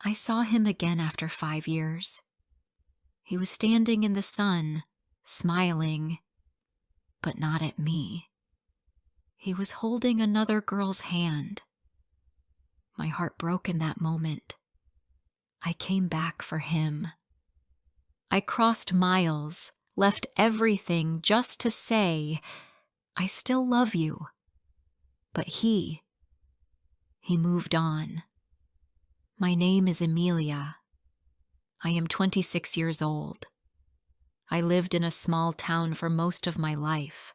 I saw him again after 5 years. He was standing in the sun, smiling, but not at me. He was holding another girl's hand. My heart broke in that moment. I came back for him. I crossed miles, left everything just to say, I still love you. But he moved on. My name is Amelia. I am 26 years old. I lived in a small town for most of my life.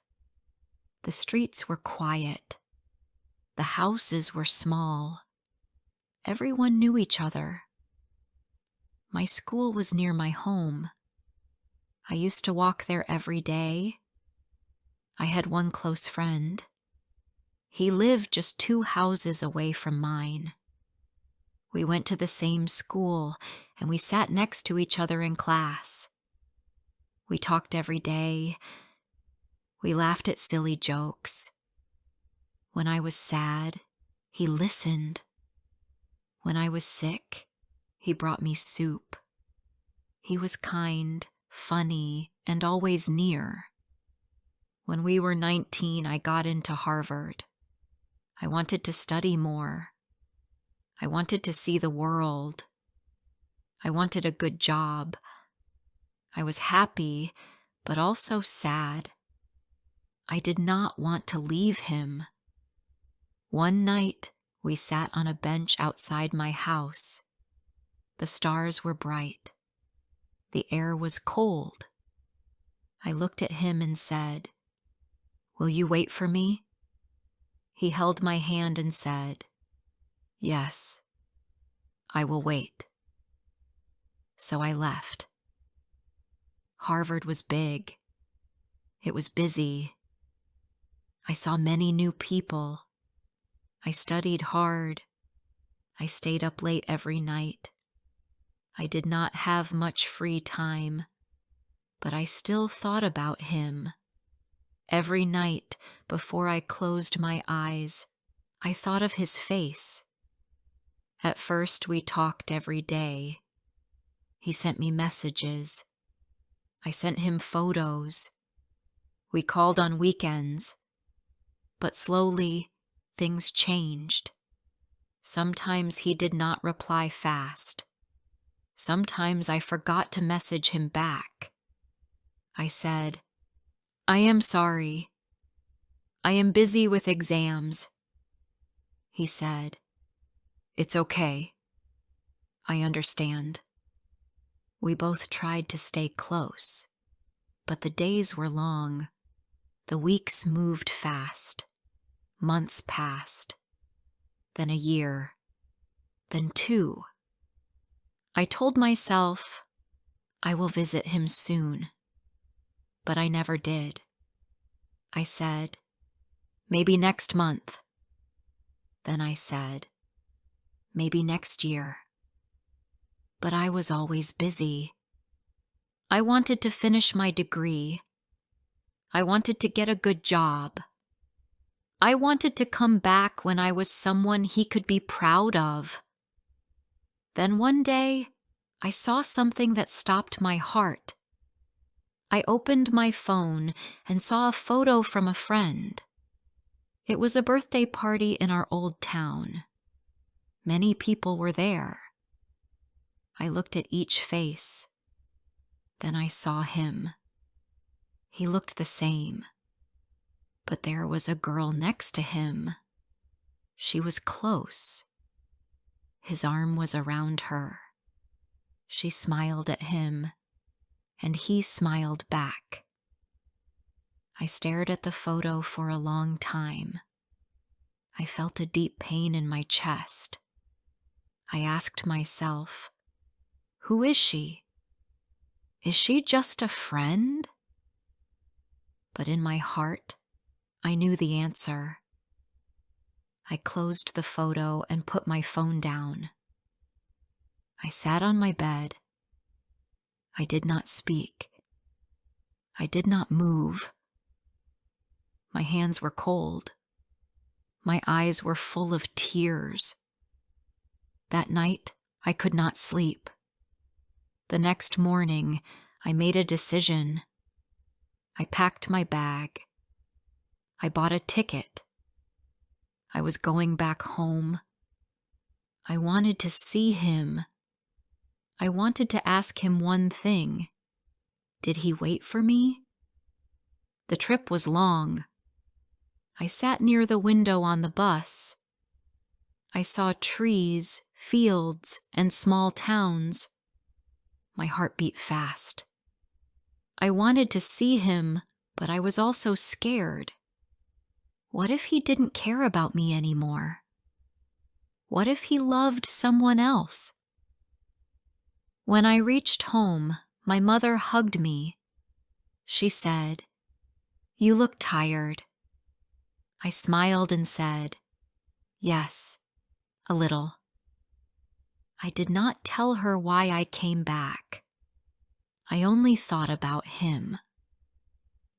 The streets were quiet. The houses were small. Everyone knew each other. My school was near my home. I used to walk there every day. I had one close friend. He lived just 2 houses away from mine. We went to the same school, and we sat next to each other in class. We talked every day. We laughed at silly jokes. When I was sad, he listened. When I was sick, he brought me soup. He was kind, funny, and always near. When we were 19, I got into Harvard. I wanted to study more. I wanted to see the world. I wanted a good job. I was happy, but also sad. I did not want to leave him. One night, we sat on a bench outside my house. The stars were bright. The air was cold. I looked at him and said, "Will you wait for me?" He held my hand and said, "Yes, I will wait." So I left. Harvard was big. It was busy. I saw many new people. I studied hard. I stayed up late every night. I did not have much free time, but I still thought about him. Every night before I closed my eyes, I thought of his face. At first, we talked every day. He sent me messages. I sent him photos. We called on weekends. But slowly, things changed. Sometimes he did not reply fast. Sometimes I forgot to message him back. I said, "I am sorry. I am busy with exams." He said, "It's okay. I understand." We both tried to stay close, but the days were long. The weeks moved fast. Months passed. Then a year. Then 2. I told myself I will visit him soon, but I never did. I said, maybe next month. Then I said, maybe next year. But I was always busy. I wanted to finish my degree. I wanted to get a good job. I wanted to come back when I was someone he could be proud of. Then one day, I saw something that stopped my heart. I opened my phone and saw a photo from a friend. It was a birthday party in our old town. Many people were there. I looked at each face. Then I saw him. He looked the same. But there was a girl next to him. She was close. His arm was around her. She smiled at him, and he smiled back. I stared at the photo for a long time. I felt a deep pain in my chest. I asked myself, who is she? Is she just a friend? But in my heart, I knew the answer. I closed the photo and put my phone down. I sat on my bed. I did not speak. I did not move. My hands were cold. My eyes were full of tears. That night, I could not sleep. The next morning, I made a decision. I packed my bag. I bought a ticket. I was going back home. I wanted to see him. I wanted to ask him one thing. Did he wait for me? The trip was long. I sat near the window on the bus. I saw trees, fields, and small towns. My heart beat fast. I wanted to see him, but I was also scared. What if he didn't care about me anymore? What if he loved someone else? When I reached home, my mother hugged me. She said, "You look tired." I smiled and said, "Yes, a little." I did not tell her why I came back. I only thought about him.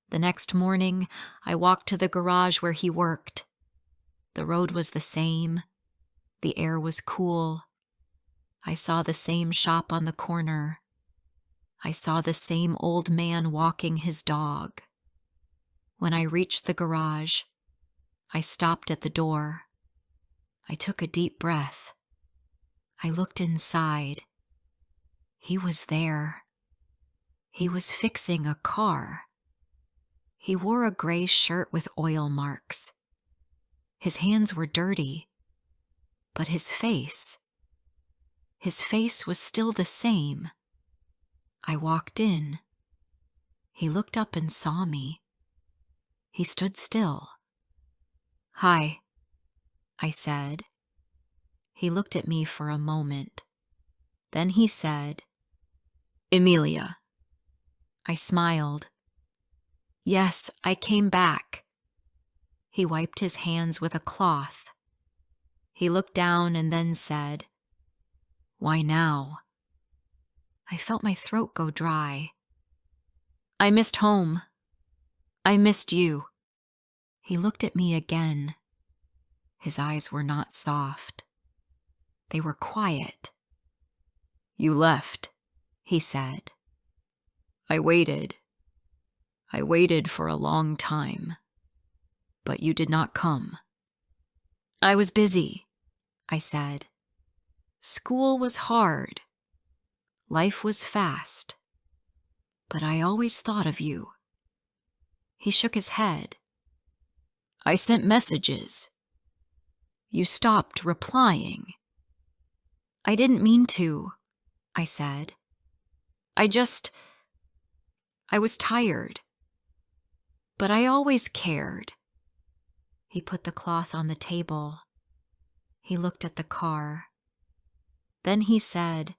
The next morning, I walked to the garage where he worked. The road was the same. The air was cool. I saw the same shop on the corner. I saw the same old man walking his dog. When I reached the garage, I stopped at the door. I took a deep breath. I looked inside. He was there. He was fixing a car. He wore a gray shirt with oil marks. His hands were dirty, but his face was still the same. I walked in. He looked up and saw me. He stood still. "Hi," I said. He looked at me for a moment. Then he said, "Emilia." I smiled. "Yes, I came back." He wiped his hands with a cloth. He looked down and then said, "Why now?" I felt my throat go dry. "I missed home. I missed you." He looked at me again. His eyes were not soft. They were quiet. "You left," he said. I waited for a long time, but you did not come." "I was busy," I said. "School was hard. Life was fast. But I always thought of you." He shook his head. "I sent messages. You stopped replying." "I didn't mean to," I said. I was tired. But I always cared." He put the cloth on the table. He looked at the car. Then he said,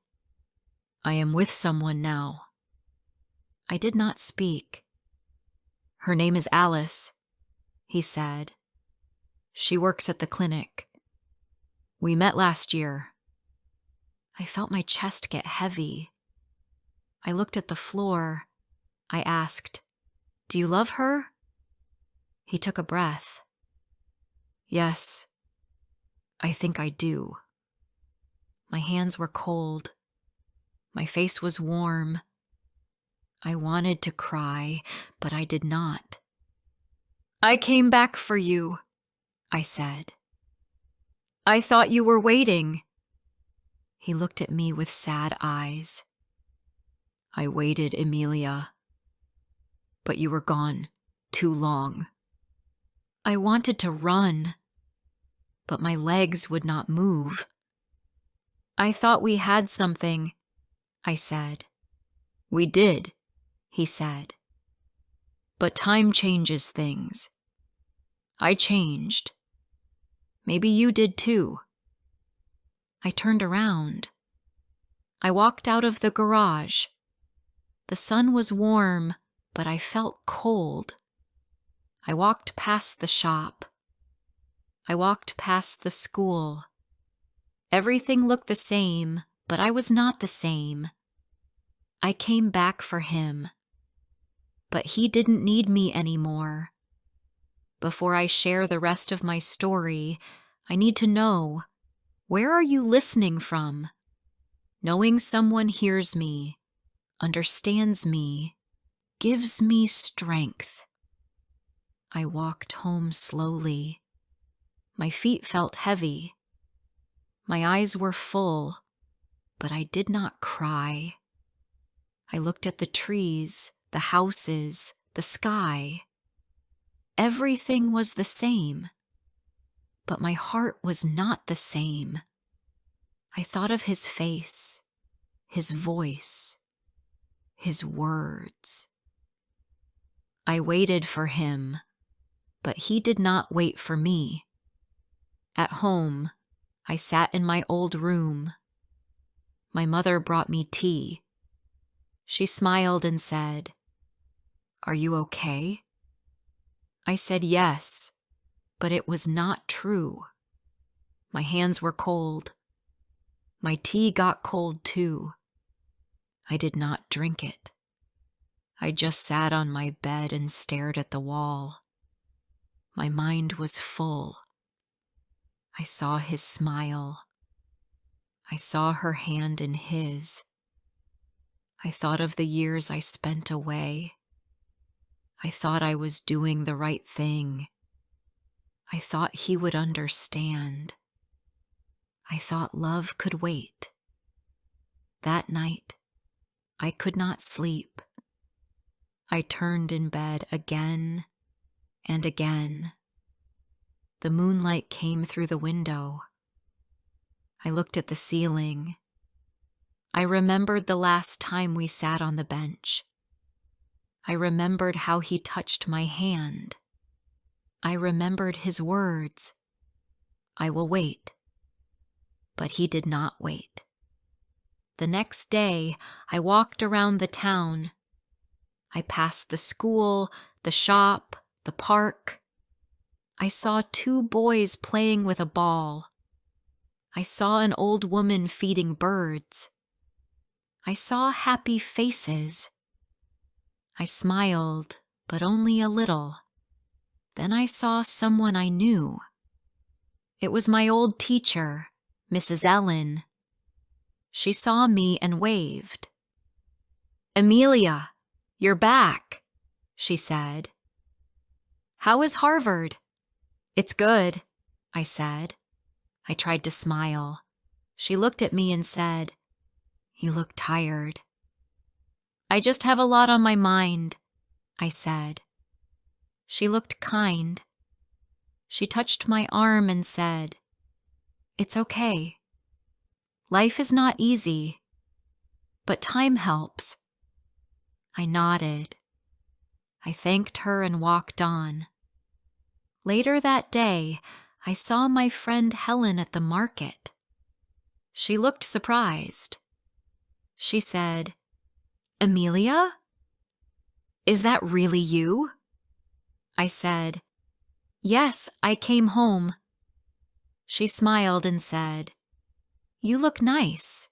"I am with someone now." I did not speak. "Her name is Alice," he said. "She works at the clinic. We met last year." I felt my chest get heavy. I looked at the floor. I asked, "Do you love her?" He took a breath. "Yes, I think I do." My hands were cold. My face was warm. I wanted to cry, but I did not. "I came back for you," I said. "I thought you were waiting." He looked at me with sad eyes. "I waited, Emilia. But you were gone too long." I wanted to run, but my legs would not move. "I thought we had something," I said. "We did," he said. "But time changes things. I changed. Maybe you did too." I turned around. I walked out of the garage. The sun was warm, but I felt cold. I walked past the shop. I walked past the school. Everything looked the same, but I was not the same. I came back for him. But he didn't need me anymore. Before I share the rest of my story, I need to know, where are you listening from? Knowing someone hears me, understands me, gives me strength. I walked home slowly. My feet felt heavy. My eyes were full, but I did not cry. I looked at the trees, the houses, the sky. Everything was the same, but my heart was not the same. I thought of his face, his voice, his words. I waited for him, but he did not wait for me. At home, I sat in my old room. My mother brought me tea. She smiled and said, "Are you okay?" I said yes, but it was not true. My hands were cold. My tea got cold too. I did not drink it. I just sat on my bed and stared at the wall. My mind was full. I saw his smile. I saw her hand in his. I thought of the years I spent away. I thought I was doing the right thing. I thought he would understand. I thought love could wait. That night, I could not sleep. I turned in bed again and again. The moonlight came through the window. I looked at the ceiling. I remembered the last time we sat on the bench. I remembered how he touched my hand. I remembered his words, "I will wait." But he did not wait. The next day, I walked around the town. I passed the school, the shop, the park. I saw two boys playing with a ball. I saw an old woman feeding birds. I saw happy faces. I smiled, but only a little. Then I saw someone I knew. It was my old teacher, Mrs. Ellen. She saw me and waved. "Amelia, you're back," she said. "How is Harvard?" "It's good," I said. I tried to smile. She looked at me and said, "You look tired." "I just have a lot on my mind," I said. She looked kind. She touched my arm and said, "It's okay. Life is not easy, but time helps." I nodded. I thanked her and walked on. Later that day, I saw my friend Helen at the market. She looked surprised. She said, "Amelia? Is that really you?" I said, "Yes, I came home." She smiled and said, "You look nice.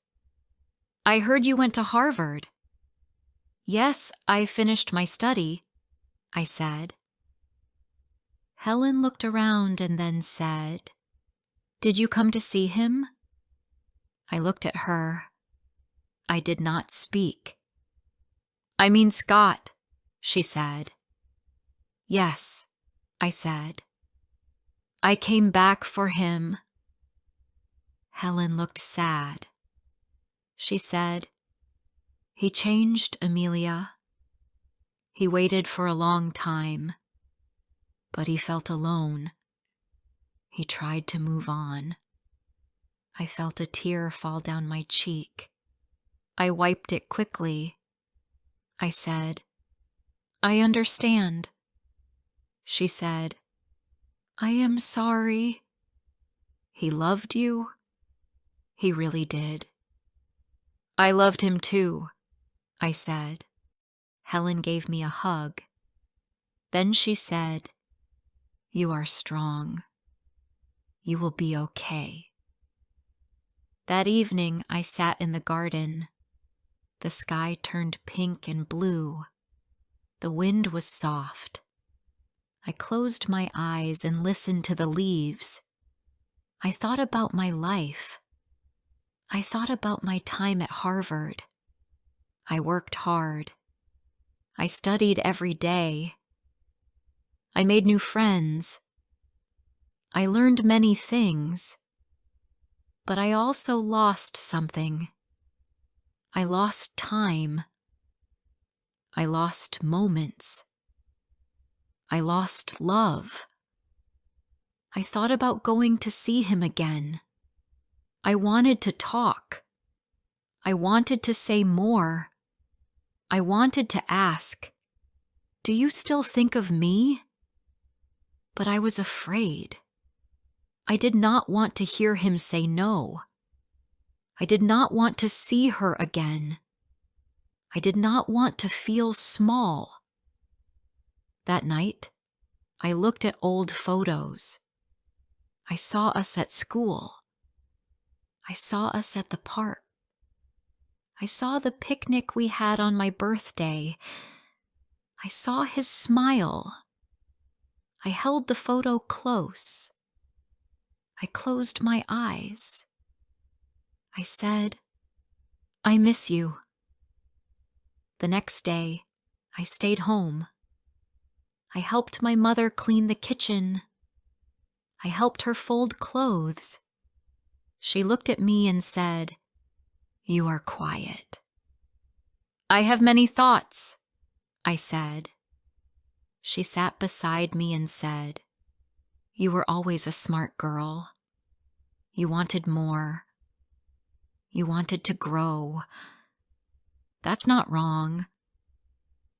I heard you went to Harvard." "Yes, I finished my study," I said. Helen looked around and then said, "Did you come to see him?" I looked at her. I did not speak. "I mean Scott," she said. "Yes," I said. "I came back for him." Helen looked sad. She said, "He changed, Amelia. He waited for a long time, but he felt alone. He tried to move on." I felt a tear fall down my cheek. I wiped it quickly. I said, "I understand." She said, "I am sorry." "He loved you?" "He really did." "I loved him too," I said. Helen gave me a hug. Then she said, "You are strong. You will be okay." That evening, I sat in the garden. The sky turned pink and blue. The wind was soft. I closed my eyes and listened to the leaves. I thought about my life. I thought about my time at Harvard. I worked hard. I studied every day. I made new friends. I learned many things. But I also lost something. I lost time. I lost moments. I lost love. I thought about going to see him again. I wanted to talk. I wanted to say more. I wanted to ask, "Do you still think of me?" But I was afraid. I did not want to hear him say no. I did not want to see her again. I did not want to feel small. That night, I looked at old photos. I saw us at school. I saw us at the park. I saw the picnic we had on my birthday. I saw his smile. I held the photo close. I closed my eyes. I said, "I miss you." The next day, I stayed home. I helped my mother clean the kitchen. I helped her fold clothes. She looked at me and said, "You are quiet." "I have many thoughts," I said. She sat beside me and said, "You were always a smart girl. You wanted more. You wanted to grow. That's not wrong."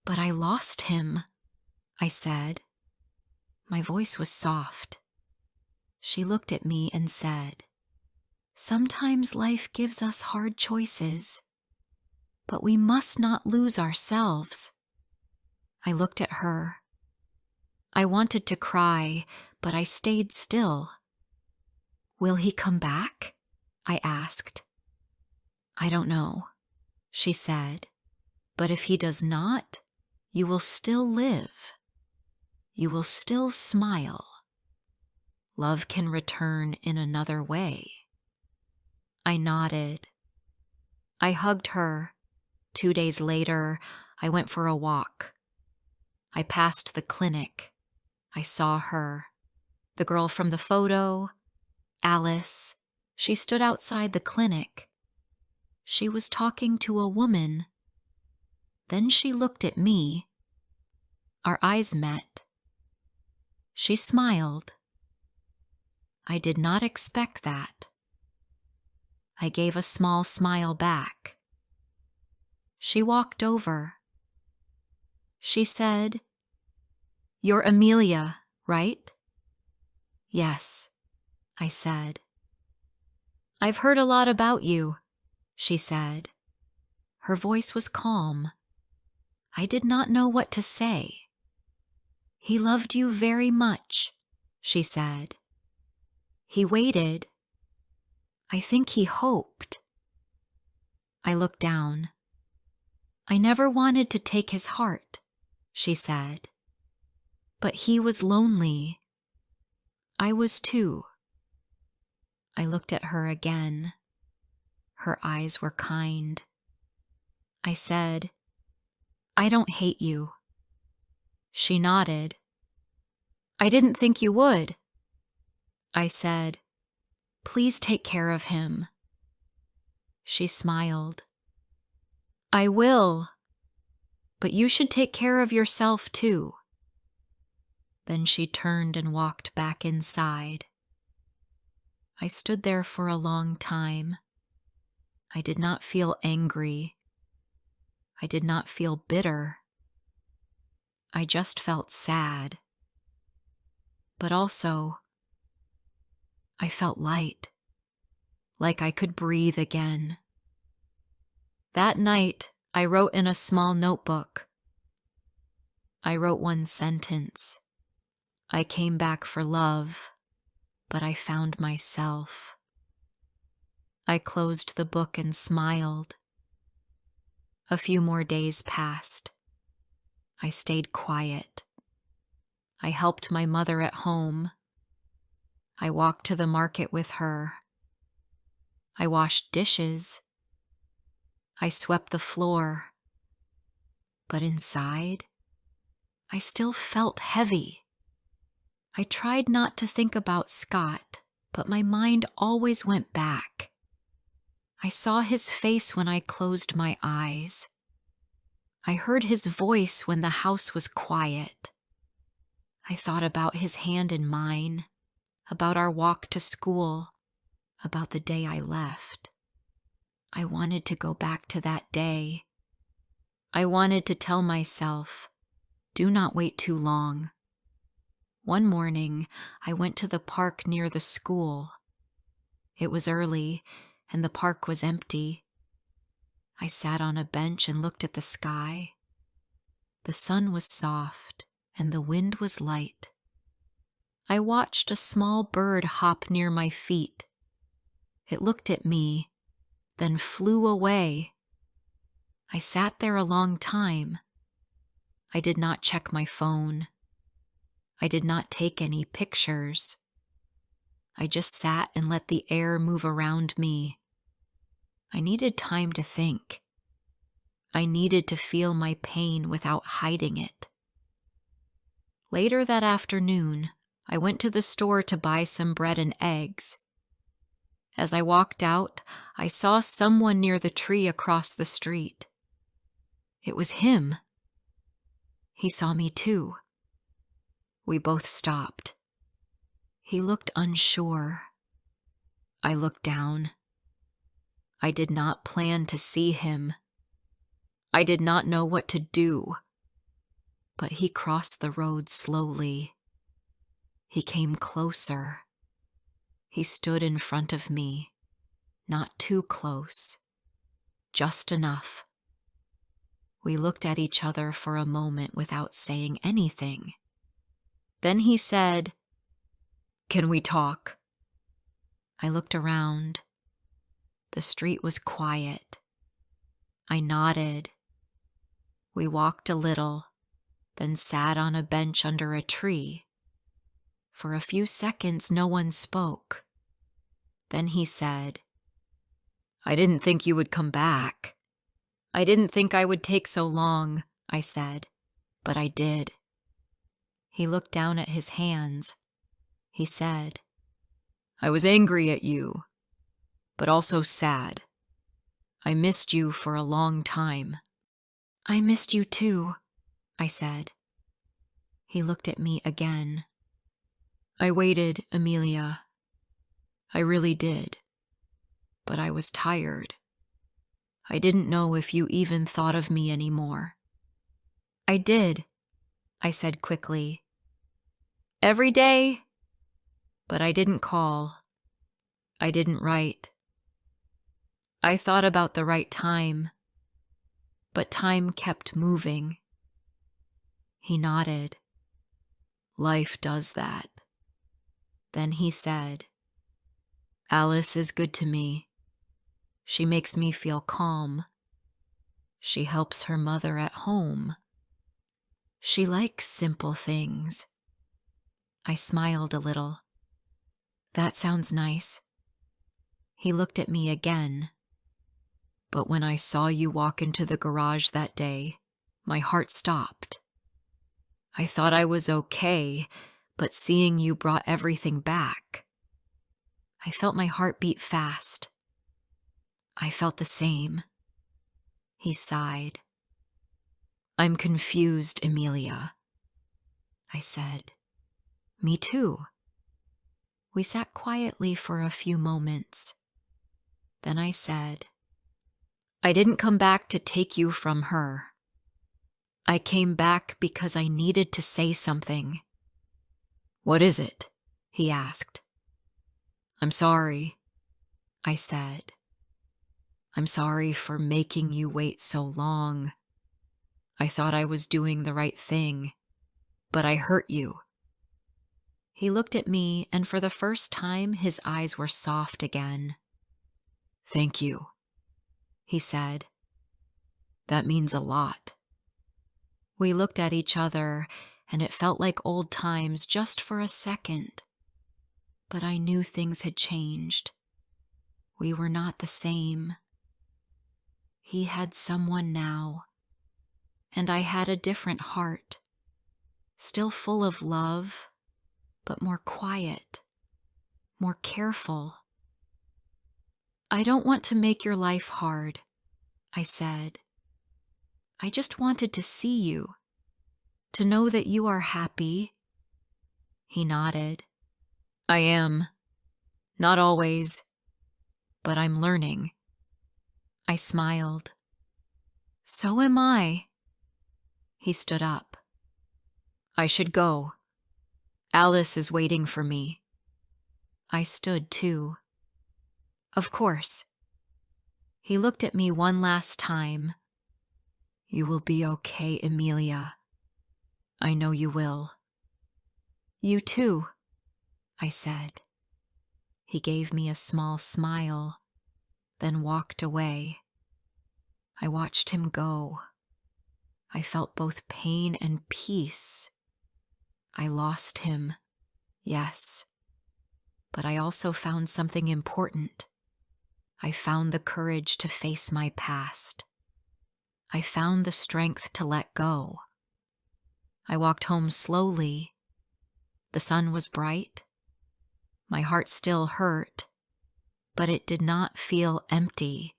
"But I lost him," I said. My voice was soft. She looked at me and said, "Sometimes life gives us hard choices, but we must not lose ourselves." I looked at her. I wanted to cry, but I stayed still. "Will he come back?" I asked. "I don't know," she said, "but if he does not, you will still live. You will still smile. Love can return in another way." I nodded. I hugged her. 2 days later, I went for a walk. I passed the clinic. I saw her. The girl from the photo, Alice. She stood outside the clinic. She was talking to a woman. Then she looked at me. Our eyes met. She smiled. I did not expect that. I gave a small smile back. She walked over. She said, "You're Amelia, right?" "Yes," I said. "I've heard a lot about you," she said. Her voice was calm. I did not know what to say. "He loved you very much," she said. "He waited. I think he hoped." I looked down. "I never wanted to take his heart," she said. "But he was lonely. I was too." I looked at her again. Her eyes were kind. I said, "I don't hate you." She nodded. "I didn't think you would." I said, "Please take care of him." She smiled. "I will. But you should take care of yourself too." Then she turned and walked back inside. I stood there for a long time. I did not feel angry. I did not feel bitter. I just felt sad. But also, I felt light, like I could breathe again. That night, I wrote in a small notebook. I wrote one sentence. "I came back for love, but I found myself." I closed the book and smiled. A few more days passed. I stayed quiet. I helped my mother at home. I walked to the market with her. I washed dishes. I swept the floor. But inside, I still felt heavy. I tried not to think about Scott, but my mind always went back. I saw his face when I closed my eyes. I heard his voice when the house was quiet. I thought about his hand in mine, about our walk to school, about the day I left. I wanted to go back to that day. I wanted to tell myself, do not wait too long. One morning, I went to the park near the school. It was early, and the park was empty. I sat on a bench and looked at the sky. The sun was soft, and the wind was light. I watched a small bird hop near my feet. It looked at me, then flew away. I sat there a long time. I did not check my phone. I did not take any pictures. I just sat and let the air move around me. I needed time to think. I needed to feel my pain without hiding it. Later that afternoon, I went to the store to buy some bread and eggs. As I walked out, I saw someone near the tree across the street. It was him. He saw me too. We both stopped. He looked unsure. I looked down. I did not plan to see him. I did not know what to do. But he crossed the road slowly. He came closer. He stood in front of me, not too close, just enough. We looked at each other for a moment without saying anything. Then he said, "Can we talk?" I looked around. The street was quiet. I nodded. We walked a little, then sat on a bench under a tree. For a few seconds, no one spoke. Then he said, "I didn't think you would come back." "I didn't think I would take so long," I said, "but I did." He looked down at his hands. He said, "I was angry at you, but also sad. I missed you for a long time." "I missed you too," I said. He looked at me again. "I waited, Amelia. I really did. But I was tired. I didn't know if you even thought of me anymore." "I did," I said quickly. "Every day?" But I didn't call. I didn't write. I thought about the right time, but time kept moving. He nodded. "Life does that." Then he said, "Alice is good to me. She makes me feel calm. She helps her mother at home. She likes simple things." I smiled a little. "That sounds nice." He looked at me again. "But when I saw you walk into the garage that day, my heart stopped. I thought I was okay, but seeing you brought everything back. I felt my heart beat fast." I felt the same. He sighed. "I'm confused, Amelia." I said, "Me too." We sat quietly for a few moments. Then I said, "I didn't come back to take you from her. I came back because I needed to say something." "What is it?" he asked. "I'm sorry," I said. "I'm sorry for making you wait so long. I thought I was doing the right thing, but I hurt you." He looked at me, and for the first time, his eyes were soft again. "Thank you," he said. "That means a lot." We looked at each other, and it felt like old times just for a second. But I knew things had changed. We were not the same. He had someone now, and I had a different heart, still full of love, but more quiet, more careful. I don't want to make your life hard, I said. I just wanted to see you, to know that you are happy. He nodded. I am. Not always, but I'm learning. I smiled. So am I. He stood up. I should go. Alice is waiting for me. I stood too. Of course. He looked at me one last time. You will be okay, Emilia. I know you will. You too, I said. He gave me a small smile, then walked away. I watched him go. I felt both pain and peace. I lost him, yes, but I also found something important. I found the courage to face my past. I found the strength to let go. I walked home slowly. The sun was bright. My heart still hurt, but it did not feel empty.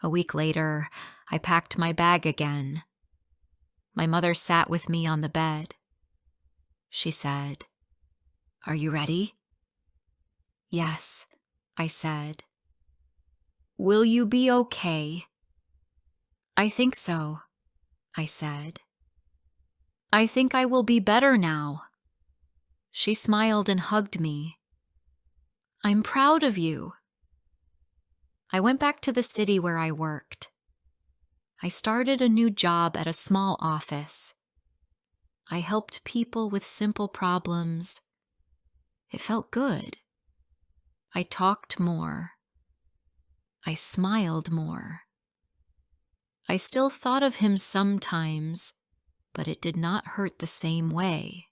A week later, I packed my bag again. My mother sat with me on the bed. She said, "Are you ready?" "Yes," I said. "Will you be okay?" "I think so," I said. "I think I will be better now." She smiled and hugged me. "I'm proud of you." I went back to the city where I worked. I started a new job at a small office. I helped people with simple problems. It felt good. I talked more. I smiled more. I still thought of him sometimes, but it did not hurt the same way.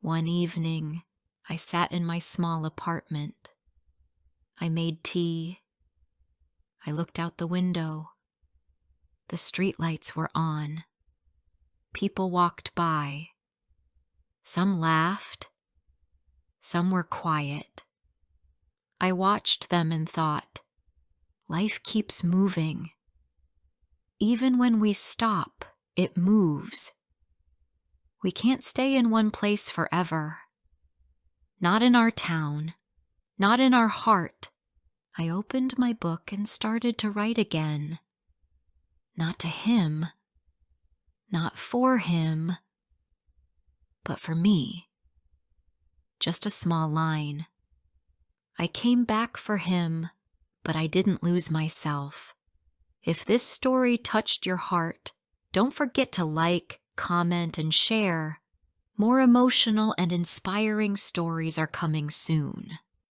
One evening, I sat in my small apartment. I made tea. I looked out the window. The streetlights were on. People walked by. Some laughed. Some were quiet. I watched them and thought, life keeps moving. Even when we stop, it moves. We can't stay in one place forever. Not in our town, not in our heart. I opened my book and started to write again. Not to him, not for him, but for me. Just a small line. I came back for him, but I didn't lose myself. If this story touched your heart, don't forget to like, comment, and share. More emotional and inspiring stories are coming soon.